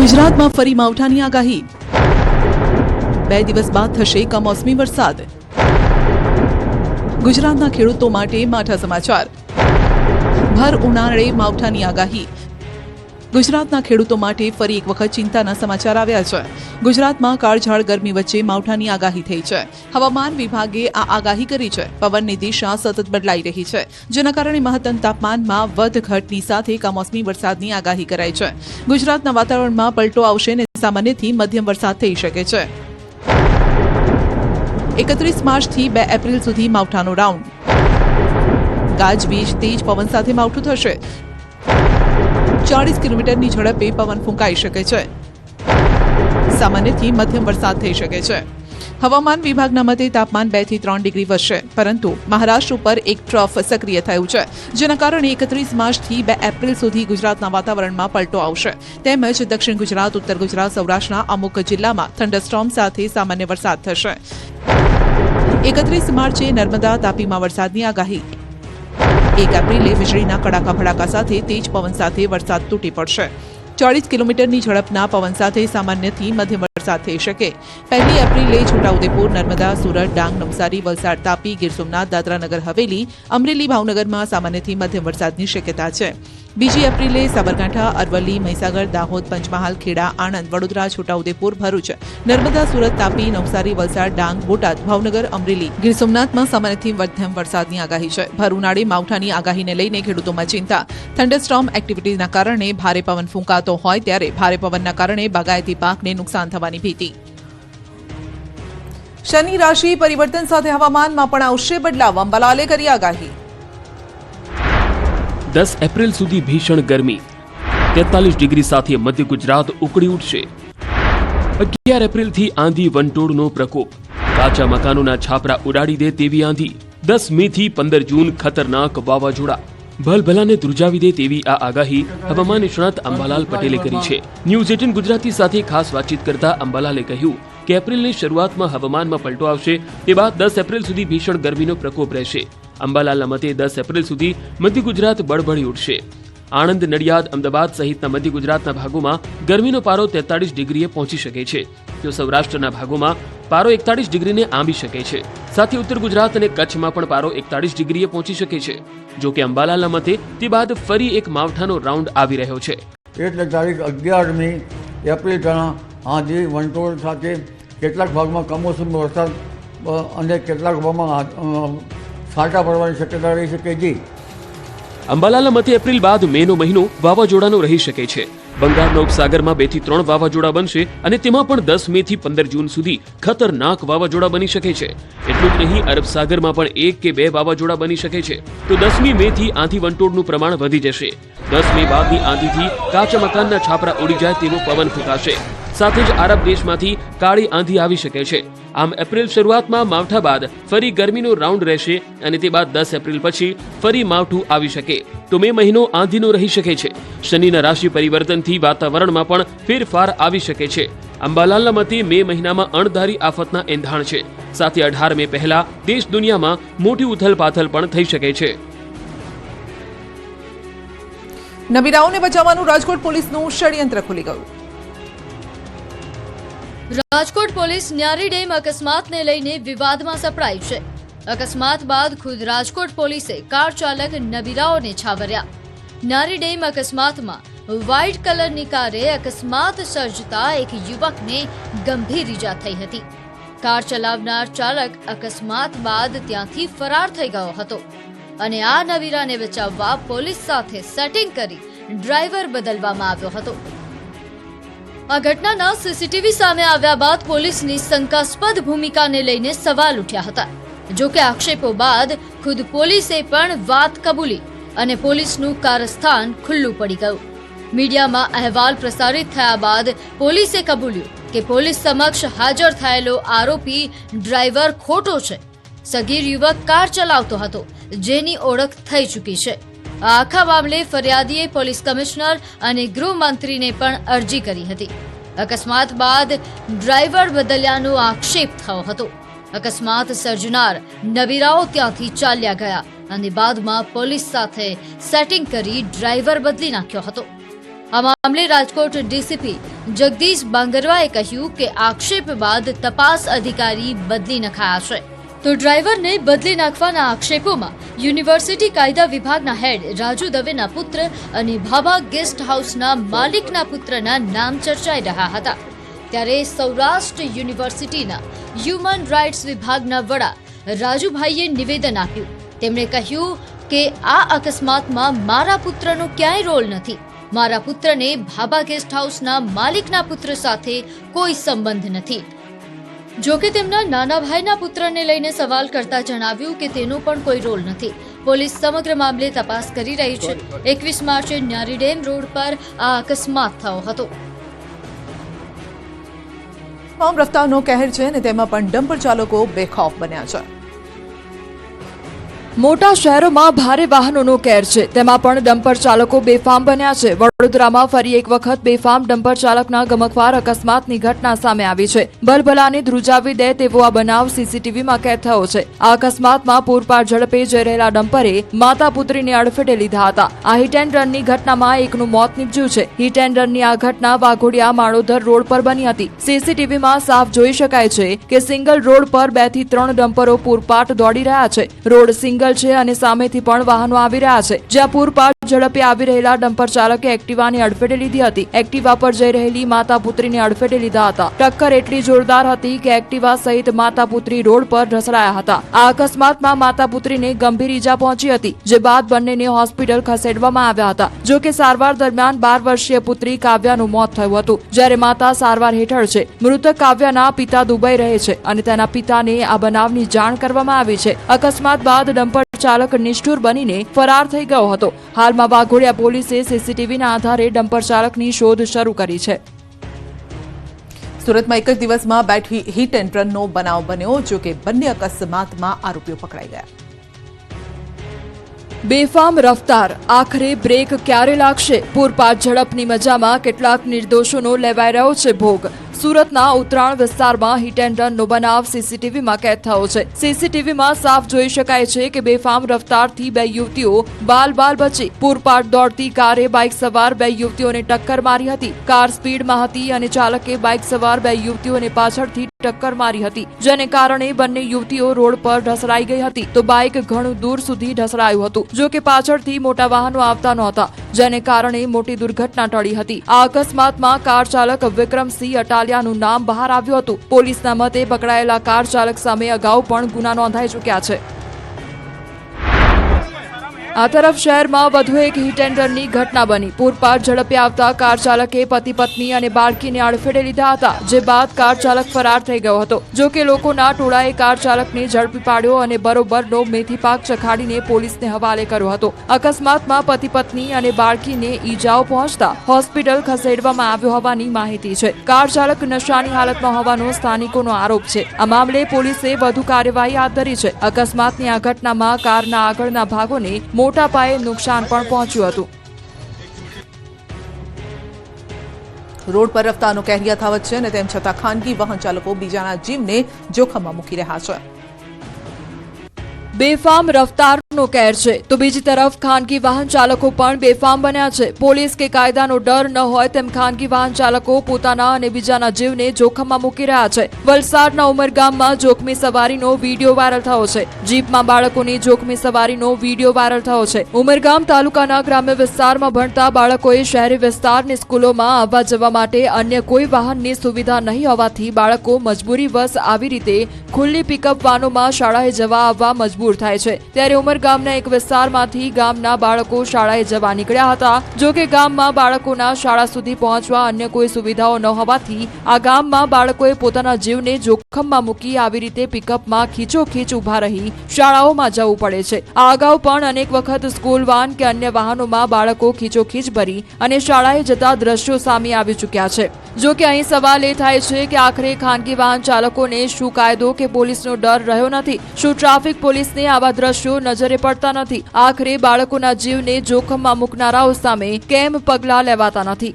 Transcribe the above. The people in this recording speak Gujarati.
ગુજરાતમાં ફરી માવઠાની આગાહી 2 દિવસ બાદ થશે કમોસમી વરસાદ। ગુજરાતના ખેડૂતો માટે માઠા સમાચાર। ભર ઉનાળે માવઠાની આગાહી। ગુજરાતના ખેડૂતો માટે ફરી એક વખત ચિંતાના સમાચાર આવ્યા છે। ગુજરાતમાં કાળઝાળ ગરમી વચ્ચે માવઠાની આગાહી થઈ છે। હવામાન વિભાગે આ આગાહી કરી છે। પવનની દિશા સતત બદલાઈ રહી છે, જેના કારણે મહત્તમ તાપમાનમાં વધઘટની સાથે કમોસમી વરસાદની આગાહી કરાઈ છે। ગુજરાતના વાતાવરણમાં પલટો આવશે અને સામાન્યથી મધ્યમ વરસાદ થઈ શકે છે। 31 માર્ચથી 2 એપ્રિલ સુધી માવઠાનો રાઉન્ડ। ગાજવીજ તેજ પવન સાથે માવઠું થશે। 40 કિલોમીટરની ઝડપે પવન ફૂંકાઈ શકે છે। સામાન્યથી મધ્યમ વરસાદ થઈ શકે છે। હવામાન વિભાગના મતે તાપમાન 2 થી 3 ડિગ્રી વધશે, પરંતુ મહારાષ્ટ્ર ઉપર એક ટ્રફ સક્રિય થયું છે, જેના કારણે 31 માર્ચથી 2 એપ્રિલ સુધી ગુજરાતના વાતાવરણમાં પલટો આવશે। તેમજ દક્ષિણ ગુજરાત, ઉત્તર ગુજરાત, સૌરાષ્ટ્રના અમુક જિલ્લામાં થંડરસ્ટોર્મ સાથે સામાન્ય વરસાદ થશે। 31 માર્ચે નર્મદા, તાપીમાં વરસાદની આગાહી। 1 એપ્રિલે વીજળીના કડાકા ભડાકા સાથે તેજ પવન સાથે વરસાદ તૂટી પડશે। 40 કિલોમીટરની ઝડપના પવન સાથે સામાન્યથી મધ્યમ વરસાદ થઈ શકે। 1 એપ્રિલે છોટાઉદેપુર, નર્મદા, સુરત, ડાંગ, નવસારી, વલસાડ, તાપી, ગીર સોમનાથ, દાદરા નગર હવેલી, અમરેલી, ભાવનગરમાં સામાન્યથી મધ્યમ વરસાદની શક્યતા છે। 2 એપ્રિલે સાબરકાંઠા, અરવલ્લી, મહીસાગર, દાહોદ, પંચમહાલ, ખેડા, આણંદ, વડોદરા, છોટાઉદેપુર, ભરૂચ, નર્મદા, સુરત, તાપી, નવસારી, વલસાડ, ડાંગ, બોટાદ, ભાવનગર, અમરેલી, ગીર સોમનાથમાં સામાન્યથી મધ્યમ વરસાદની આગાહી છે। ભર ઉનાળે માવઠાની આગાહીને લઈને ખેડૂતોમાં ચિંતા। થંડરસ્ટોર્મ એક્ટિવિટીના કારણે ભારે પવન ફૂંકાતો હોય ત્યારે ભારે પવનના કારણે બાગાયતી પાકને નુકસાન થવાની ભીતિ। શનિ રાશિ પરિવર્તન સાથે હવામાનમાં પણ આવશે બદલાવ। અંબાલાલે કરી આગાહી। 10 એપ્રિલ સુધી ભીષણ ગરમી, 43 ડિગ્રી સાથે મધ્ય ગુજરાત ઉકળી ઉઠશે। 11 એપ્રિલથી આંધી વંટોળનો પ્રકોપ, કાચા મકાનોના છાપરા ઉડાડી દે તેવી આંધી। 10 મે થી 15 જૂન ખતરનાક વાવાઝોડા, ભલભલાને ધ્રુજાવી દે તેવી આ આગાહી હવામાન નિષ્ણાત અંબાલાલ પટેલે કરી છે। ન્યૂઝ 18 ગુજરાતી સાથે ખાસ વાતચીત કરતા અંબાલાલે કહ્યું કે એપ્રિલની શરૂઆતમાં હવામાનમાં પલટો આવશે, તે બાદ 10 એપ્રિલ સુધી ભીષણ ગરમીનો પ્રકોપ રહેશે। અંબાલાલના મતે 10 એપ્રિલ સુધી મધ્ય ગુજરાત બળબળી ઉઠશે। આણંદ, નડિયાદ, અમદાવાદ સહિતના મધ્ય ગુજરાતના ભાગોમાં ગરમીનો પારો 43 ડિગ્રીએ પહોંચી શકે છે, તો સૌરાષ્ટ્રના ભાગોમાં પારો 41 ડિગ્રીને આંબી શકે છે। સાથે ઉત્તર ગુજરાત અને કચ્છમાં પણ પારો 41 ડિગ્રીએ પહોંચી શકે છે। જો કે અંબાલાલના મતે તે બાદ ફરી એક માવઠાનો રાઉન્ડ આવી રહ્યો છે। એટલે તારીખ 11મી એપ્રિલ આંધી વંટોળ સાથે કેટલાક ભાગમાં કમોસમી વરસાદ અને કેટલાક ભાગમાં છાંટા પડવાની શક્યતા રહી શકે છે। અંબાલાલના મતે એપ્રિલ બાદ મેનો મહિનો વાવાઝોડાનો રહી શકે છે। બંગાળના ઉપસાગરમાં 2 થી 3 વાવાઝોડા બનશે અને તેમાં પણ 10 મે થી 15 જૂન સુધી ખતરનાક વાવાઝોડા બની શકે છે। એટલું જ નહીં, અરબ સાગરમાં પણ 1 કે 2 વાવાઝોડા બની શકે છે। તો 10મી મે થી આંધી વંટોળનું પ્રમાણ વધી જશે। 10 મે બાદની આંધીથી કાચા મકાનના છાપરા ઉડી જાય તેવો પવન ફૂંકાશે। સાથે જ આરબ દેશમાંથી કાળી આંધી આવી શકે છે। આમ એપ્રિલ શરૂઆતમાં માવઠા બાદ ફરી ગરમીનો રાઉન્ડ રહેશે અને તે બાદ 10 એપ્રિલ પછી ફરી માવઠું આવી શકે। તો મે મહિનો આંધીનો રહી શકે છે। શનિના રાશિ પરિવર્તનથી વાતાવરણમાં પણ ફેરફાર આવી શકે છે। અંબાલાલના મતે મે મહિનામાં અણધારી આફતના એંધાણ છે। સાથે 18 મે પહેલા દેશ દુનિયામાં મોટી ઉથલપાથલ પણ થઈ શકે છે। નબીરાઓને બચાવવાનું રાજકોટ પોલીસનું ષડયંત્ર ખુલી ગયું। રાજકોટ પોલીસ ન્યારી ડેમ અકસ્માતને લઈને વિવાદમાં સપડાઈ છે। અકસ્માત બાદ ખુદ રાજકોટ પોલીસે કાર ચાલક નબીરાઓને છાવર્યા। ન્યારી ડેમ અકસ્માતમાં વ્હાઇટ કલરની કારે અકસ્માત સર્જતા એક યુવકને ગંભીર ઈજા થઈ હતી। કાર ચલાવનાર ચાલક અકસ્માત બાદ ત્યાંથી ફરાર થઈ ગયો હતો અને આ નબીરાને બચાવવા પોલીસ સાથે સેટિંગ કરી ડ્રાઈવર બદલવામાં આવ્યો હતો। આ ઘટનાના સીસીટીવી સામે આવ્યા બાદ પોલીસની શંકાસ્પદ ભૂમિકાને લઈને સવાલ ઉઠ્યા હતા। જો કે આક્ષેપો બાદ ખુદ પોલીસે પણ વાત કબૂલી અને પોલીસનું કારસ્થાન ખુલ્લું પડી ગયું। મીડિયામાં અહેવાલ પ્રસારિત થયા બાદ પોલીસે કબૂલ્યું કે પોલીસ સમક્ષ હાજર થયેલો આરોપી ડ્રાઈવર ખોટો છે। સગીર યુવક કાર ચલાવતો હતો, જેની ઓળખ થઈ ચૂકી છે। આ આખા મામલે ફરિયાદીએ પોલીસ કમિશનર અને ગૃહમંત્રીને પણ અરજી કરી હતી। અકસ્માત બાદ ડ્રાઈવર બદલ્યાનો આક્ષેપ થયો હતો। અકસ્માત સર્જનાર નબીરાઓ ત્યાંથી ચાલ્યા ગયા અને બાદમાં પોલીસ સાથે સેટિંગ કરી ડ્રાઈવર બદલી નાખ્યો હતો। આ મામલે રાજકોટ ડીસીપી જગદીશ બાંગરવાએ કહ્યું કે આક્ષેપ બાદ તપાસ અધિકારી બદલી નખાયા છે, તો ડ્રાઈવરને બદલી નાખવાના આક્ષેપોમાં યુનિવર્સિટી કાયદા વિભાગના હેડ રાજુ દવેના પુત્ર અને ભાભા ગેસ્ટ હાઉસના માલિકના પુત્રના નામ ચર્ચાઈ રહ્યા હતા. ત્યારે સૌરાષ્ટ્ર યુનિવર્સિટીના હ્યુમન રાઇટ્સ વિભાગના વડા રાજુભાઈએ નિવેદન આપ્યું. તેમણે કહ્યું કે આ અકસ્માતમાં મારા પુત્રનો ક્યાંય રોલ નથી. મારા પુત્રને ભાભા ગેસ્ટ હાઉસના માલિકના પુત્ર સાથે કોઈ સંબંધ નથી. જોકે તેમના નાના ભાઈના પુત્રને લઈને સવાલ કરતા જણાવ્યું કે તેનો પણ કોઈ રોલ નથી. પોલીસ સમગ્ર મામલે તપાસ કરી રહી છે. 21 માર્ચે ન્યારી ડેમ રોડ પર આ અકસ્માત થયો હતો. તમામ રસ્તાનો કહેર છે અને તેમાં પણ ડમ્પર ચાલકો બેખૌફ બન્યા છે. મોટા શહેરોમાં ભારે વાહનોનો કેર છે, તેમાં પણ ડમ્પર ચાલકો બેફામ બન્યા છે. વડોદરામાં ફરી એક વખત બેફામ ડમ્પર ચાલકના ગમખ્વાર અકસ્માતની ઘટના સામે આવી છે. ભલભલાને ધ્રુજાવી દે તેવો આ બનાવ સીસીટીવીમાં કેદ થયો છે. આ અકસ્માતમાં પૂરપાટ ઝડપે જઈ રહેલા ડમ્પરે માતા પુત્રીને અડફેટે લીધા હતા. આ હિટ એન્ડ રનની ઘટનામાં એકનું મોત નીપજ્યું છે. હિટ એન્ડ રનની આ ઘટના વાઘોડિયા માળોદર રોડ પર બની હતી. સીસીટીવીમાં સાફ જોઈ શકાય છે કે સિંગલ રોડ પર 2 થી 3 ડમ્પરો પૂરપાટ દોડી રહ્યા છે. રોડ સિંગલ છે અને સામેથી પણ વાહનો આવી રહ્યા છે. જ્યાં પૂરપાટ ઝડપે આવી રહેલા ડમ્પર ચાલકે એક્ટિવાની અડફેટે લીધી હતી. એક્ટિવા પર જઈ રહેલી માતા પુત્રીને અડફેટે લીધા હતા. ટક્કર એટલી જોરદાર હતી કે એક્ટિવા સહિત માતા પુત્રી રોડ પર ઢસડાયા હતા. આ અકસ્માતમાં માતા પુત્રીને ગંભીર ઈજા પહોંચી હતી, જે બાદ બંનેને હોસ્પિટલ ખસેડવામાં આવ્યા હતા. જો કે સારવાર દરમિયાન 12 વર્ષીય પુત્રી કાવ્યાનું મોત થયું હતું, જ્યારે માતા સારવાર હેઠળ છે. મૃતક કાવ્યાના પિતા દુબઈ રહે છે અને તેના પિતાને આ બનાવની જાણ કરવામાં આવી છે. અકસ્માત બાદ ડમ્પર ચાલક નિષ્ઠુર બનીને ફરાર થઈ ગયો હતો. હાલમાં વાઘોડિયા પોલીસે સીસીટીવીના આધારે ડમ્પર ચાલકની શોધ શરૂ કરી છે. સુરતમાં એક જ દિવસમાં બેઠી હિટ એન્ડ રનનો બનાવ બન્યો, જો કે બંને અકસ્માતમાં આરોપીઓ પકડાઈ ગયા. બેફામ રફતાર, આખરે બ્રેક ક્યારે લાગશે? પૂરપાટ ઝડપની મજામાં કેટલાક નિર્દોષોનો લેવાઈ રહ્યો છે ભોગ. સુરતના ઉત્તરાણ વિસ્તારમાં હિટ એન્ડ રનનો બનાવ સીસીટીવીમાં કેદ થયો છે. સીસીટીવીમાં સાફ જોઈ શકાય છે કે બેફામ રફતારથી 2 યુવતીઓ બાલ બચી. પૂરપાટ દોડતી કારે બાઇક સવાર 2 યુવતીઓને ટક્કર મારી હતી. કાર સ્પીડમાં હતી અને ચાલકે બાઇક સવાર 2 યુવતીઓને પાછળથી ટક્કર મારી હતી, જેને કારણે બંને યુવતીઓ રોડ પર ઢસડાઈ ગઈ હતી, તો બાઇક ઘણું દૂર સુધી ઢસડાયું હતું. જો કે પાછળથી મોટા વાહનો આવતા નહોતા, જેને કારણે મોટી દુર્ઘટના ટળી હતી. આ અકસ્માતમાં કાર ચાલક વિક્રમસિંહ અટાલિયાનું નામ બહાર આવ્યું હતું. પોલીસના મતે પકડાયેલા કાર ચાલક સામે અગાઉ પણ ગુના નોંધાઈ ચૂક્યા છે. આ તરફ શહેરમાં વધુ એક હિટ એન્ડ રનની ઘટના બની. પૂરપાટ ઝડપે આવતા કાર ચાલકે પતિ પત્ની અને બાળકીને અડફેટે લીધા હતા, જે બાદ કાર ચાલક ફરાર થઈ ગયો હતો. જો કે લોકોના ટોળાએ કાર ચાલકને ઝડપી પાડ્યો અને બરોબરનો મેથી પાક ચખાડીને પોલીસને હવાલે કર્યો હતો. અકસ્માતમાં પતિ પત્ની અને બાળકીને ઈજાઓ પહોંચતા હોસ્પિટલ ખસેડવામાં આવ્યો હોવાની માહિતી છે. કાર ચાલક નશાની હાલતમાં હોવાનો સ્થાનિકોનો આરોપ છે. આ મામલે પોલીસે વધુ કાર્યવાહી હાથ ધરી છે. અકસ્માતની આ ઘટનામાં કારના આગળના ભાગોને મોટા પાયે નુકસાન પણ પહોંચ્યું હતું. રોડ પર રફતારનો કહેર યથાવત છે અને તેમ છતાં ખાનગી વાહન ચાલકો બીજાના જીવને જોખમમાં મૂકી રહ્યા છે. બેફામ રફતારનો કહેર છે, તો બીજી તરફ ખાનગી વાહન ચાલકો પણ બેફામ બન્યા છે. પોલીસ કે કાયદાનો ડર ન હોય તેમ ખાનગી વાહન ચાલકો પોતાના અને બીજાના જીવને જોખમમાં મૂકી રહ્યા છે. વલસાડના ઉમરગામમાં જોખમી સવારીનો વિડીયો વાયરલ થયો છે. જીપમાં બાળકોની જોખમી સવારીનો વિડીયો વાયરલ થયો છે. ઉમરગામ તાલુકાના ગ્રામ્ય વિસ્તારમાં ભણતા બાળકોએ શહેરી વિસ્તારની સ્કૂલોમાં આવવા જવા માટે અન્ય કોઈ વાહનની સુવિધા નહીં હોવાથી બાળકો મજબૂરીવશ આવી રીતે ખુલ્લી પિકઅપ વાનોમાં શાળાએ જવા આવવા મજબૂર થાય છે. ત્યારે ઉમરગામના એક વિસ્તારમાંથી ગામના બાળકો શાળાએ જવા નીકળ્યા હતા. જો કે ગામમાં બાળકોના શાળા સુધી પહોંચવા અન્ય કોઈ સુવિધાઓ ન હોવાથી આ ગામમાં બાળકોએ પોતાના જીવને જોખમમાં મૂકી આવી રીતે પિકઅપમાં ખીચોખીચ ઉભા રહી શાળાઓમાં જવું પડે છે. આ અગાઉ પણ અનેક વખત સ્કૂલ વાન કે અન્ય વાહનોમાં બાળકો ખીચોખીચ ભરી અને શાળાએ જતા દ્રશ્યો સામે આવી ચૂક્યા છે. જો કે અહીં સવાલ એ થાય છે કે આખરે ખાનગી વાહન ચાલકોને શું કાયદો કે પોલીસનો ડર રહ્યો નથી? શું ટ્રાફિક પોલીસને આવા દ્રશ્યો નજરે પડતા નથી? આખરે બાળકોના જીવને જોખમમાં મૂકનારાઓ સામે કેમ પગલાં લેવાતા નથી?